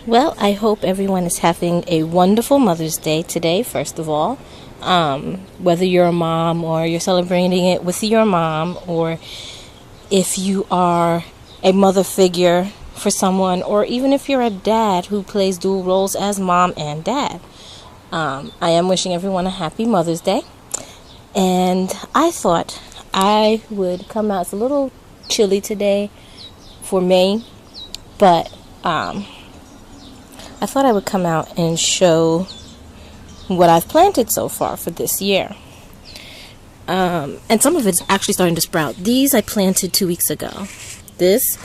Well, I hope everyone is having a wonderful Mother's Day today, first of all. Whether you're a mom or you're celebrating it with your mom, or if you are a mother figure for someone, or even if you're a dad who plays dual roles as mom and dad. I am wishing everyone a happy Mother's Day. And I thought I would come out. It's a little chilly today for May, but I thought I would come out and show what I've planted so far for this year. And some of it's actually starting to sprout. These I planted 2 weeks ago. This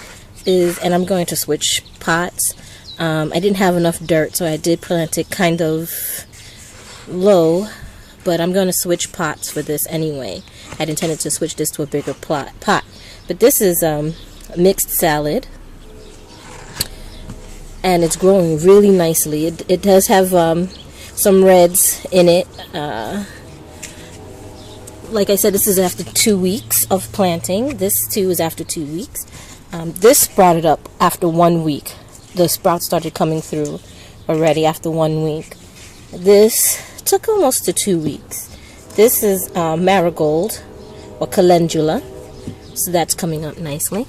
is, and I'm going to switch pots. I didn't have enough dirt, so I did plant it kind of low, but I'm going to switch pots for this anyway. I'd intended to switch this to a bigger pot. But this is mixed salad, and it's growing really nicely. It does have some reds in it. Like I said, this is after 2 weeks of planting. This too is after 2 weeks. This sprouted up after 1 week. The sprouts started coming through already after 1 week. This took almost to 2 weeks. This is marigold or calendula, so that's coming up nicely.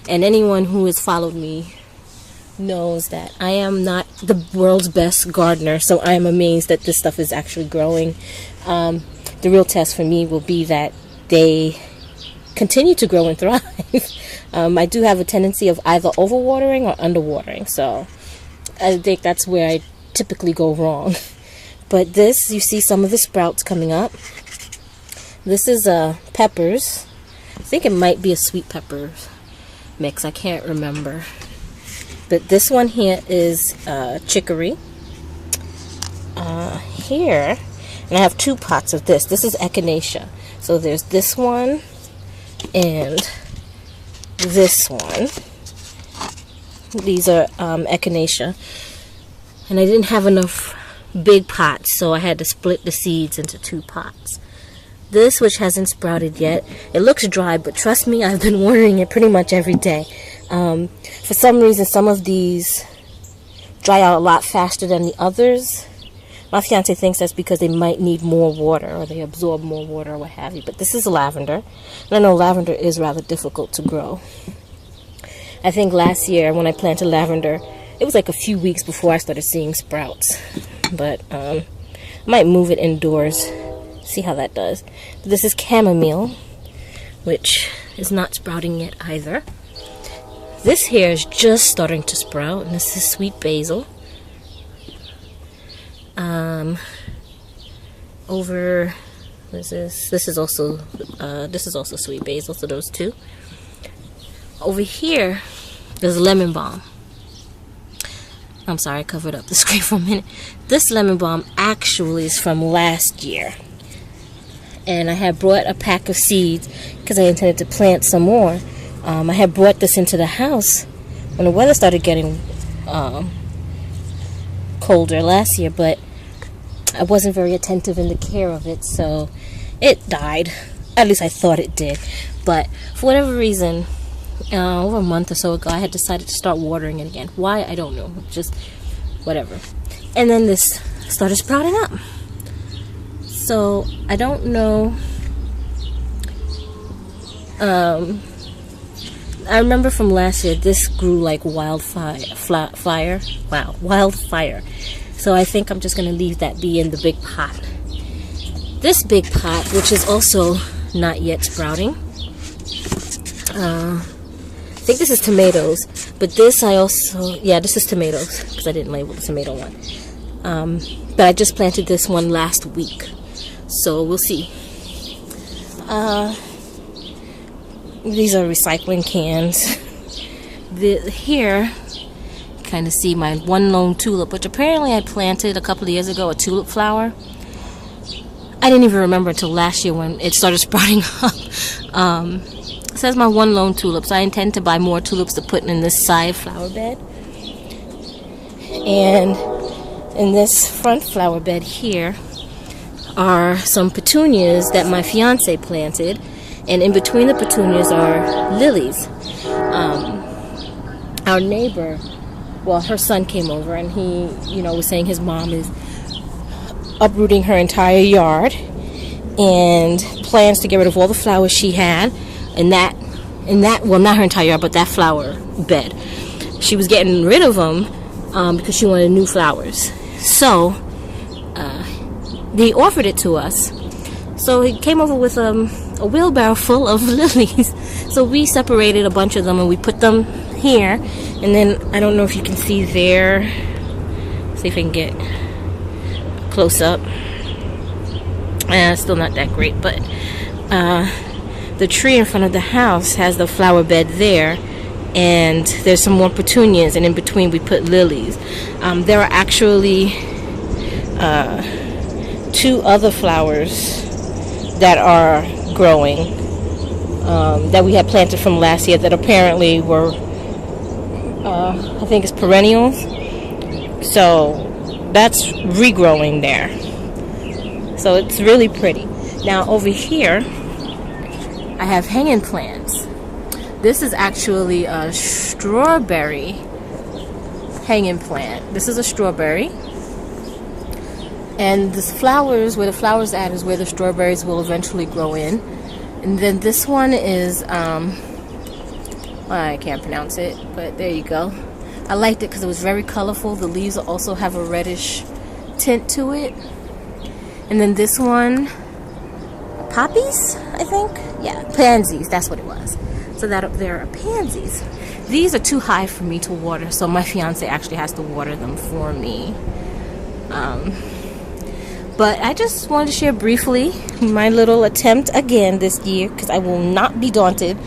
And anyone who has followed me knows that I am not the world's best gardener, so I am amazed that this stuff is actually growing. The real test for me will be that they continue to grow and thrive. I do have a tendency of either overwatering or underwatering, so I think that's where I typically go wrong. But this, you see some of the sprouts coming up. This is peppers. I think it might be a sweet pepper mix. I can't remember. But this one here is chicory. Here, and I have 2 pots of this. This is echinacea. So there's this one and this one. These are echinacea. And I didn't have enough big pots, so I had to split the seeds into 2 pots. This, which hasn't sprouted yet, it looks dry, but trust me, I've been watering it pretty much every day. For some reason, some of these dry out a lot faster than the others. My fiance thinks that's because they might need more water, or they absorb more water, or what have you. But this is lavender. And I know lavender is rather difficult to grow. I think last year when I planted lavender, it was like a few weeks before I started seeing sprouts. But I might move it indoors, see how that does. This is chamomile, which is not sprouting yet either. This here is just starting to sprout, and this is sweet basil. This is also sweet basil, so those 2. Over here, there's lemon balm. I'm sorry, I covered up the screen for a minute. This lemon balm actually is from last year. And I had brought a pack of seeds because I intended to plant some more. I had brought this into the house when the weather started getting colder last year, but I wasn't very attentive in the care of it, so it died. At least I thought it did. But for whatever reason, over a month or so ago, I had decided to start watering it again. Why? I don't know. Just whatever. And then this started sprouting up. So I don't know. I remember from last year, this grew like wildfire. Wildfire. So I think I'm just going to leave that be in the big pot. This big pot, which is also not yet sprouting. I think this is tomatoes, but this this is tomatoes, because I didn't label the tomato one. But I just planted this one last week, so we'll see. These are recycling cans. Here, kind of see my one lone tulip, which apparently I planted a couple of years ago, a tulip flower. I didn't even remember until last year when it started sprouting up. It says my one lone tulip, so I intend to buy more tulips to put in this side flower bed. And in this front flower bed here are some petunias that my fiance planted, and in between the petunias are lilies. Our neighbor well, her son came over, and he, was saying his mom is uprooting her entire yard and plans to get rid of all the flowers she had in that, well, not her entire yard, but that flower bed. She was getting rid of them because she wanted new flowers. So they offered it to us. So he came over with a wheelbarrow full of lilies. So we separated a bunch of them and we put them here. And then I don't know if you can see there. See if I can get close up. Still not that great, but the tree in front of the house has the flower bed there, and there's some more petunias, and in between we put lilies. There are actually 2 other flowers that are growing that we had planted from last year that apparently were I think it's perennials, so that's regrowing there. So it's really pretty. Now over here I have hanging plants. This is actually a strawberry hanging plant. This is a strawberry, and the flowers, where the flowers at, is where the strawberries will eventually grow in. And then this one is I can't pronounce it, but there you go. I liked it because it was very colorful. The leaves also have a reddish tint to it. And then this one, poppies, I think? Yeah, pansies, that's what it was. So that up there are pansies. These are too high for me to water, so my fiance actually has to water them for me. But I just wanted to share briefly my little attempt again this year, because I will not be daunted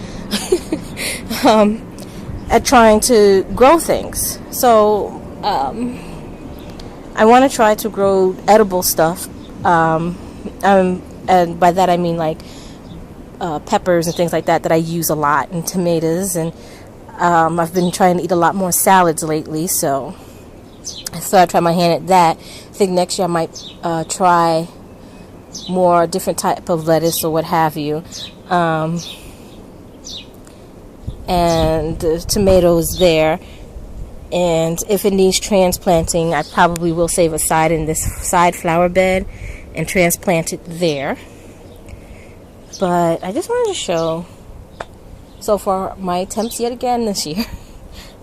at trying to grow things. So I want to try to grow edible stuff, and by that I mean like peppers and things like that I use a lot, and tomatoes, and I've been trying to eat a lot more salads lately, so I thought I'd try my hand at that. I think next year I might try more different type of lettuce or what have you, and tomatoes there. And if it needs transplanting, I probably will save a side in this side flower bed and transplant it there. But I just wanted to show so far my attempts yet again this year,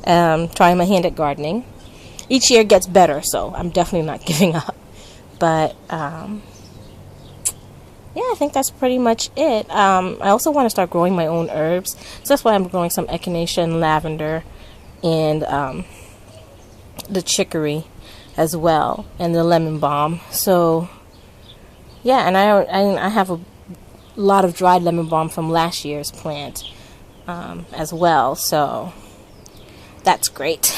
trying my hand at gardening. Each year gets better, so I'm definitely not giving up. But yeah, I think that's pretty much it. I also want to start growing my own herbs, so that's why I'm growing some echinacea and lavender, and the chicory as well, and the lemon balm. So yeah, and I have a lot of dried lemon balm from last year's plant as well, so that's great.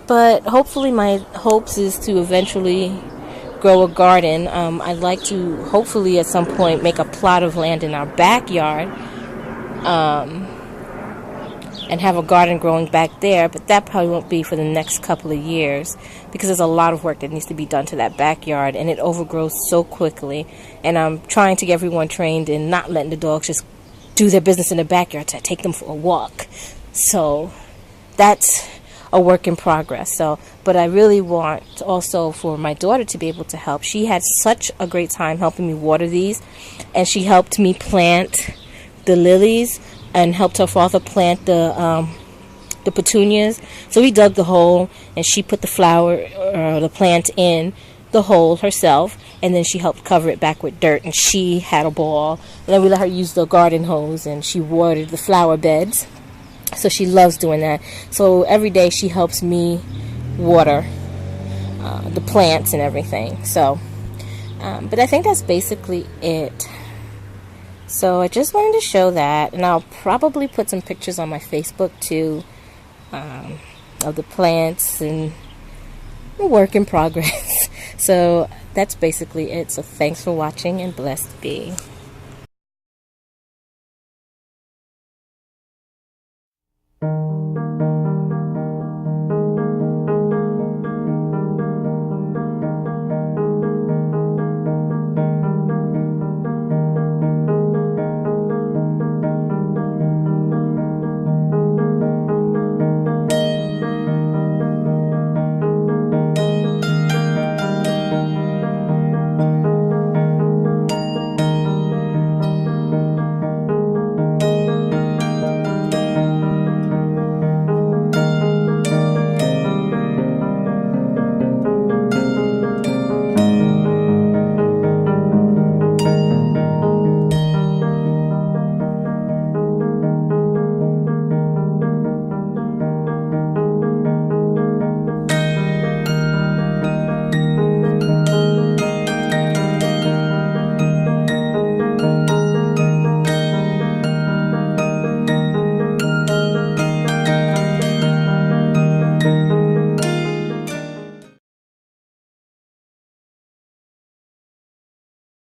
But hopefully my hopes is to eventually grow a garden. I'd like to hopefully at some point make a plot of land in our backyard and have a garden growing back there, but that probably won't be for the next couple of years, because there's a lot of work that needs to be done to that backyard, and it overgrows so quickly. And I'm trying to get everyone trained in not letting the dogs just do their business in the backyard, to take them for a walk. So that's a work in progress. So, but I really want also for my daughter to be able to help. She had such a great time helping me water these, and she helped me plant the lilies and helped her father plant the petunias. So we dug the hole, and she put the plant in the hole herself, and then she helped cover it back with dirt, and she had a ball. And then we let her use the garden hose, and she watered the flower beds. So she loves doing that. So every day she helps me water the plants and everything. So but I think that's basically it. So I just wanted to show that, and I'll probably put some pictures on my Facebook too, of the plants and the work in progress. So that's basically it. So thanks for watching, and blessed be.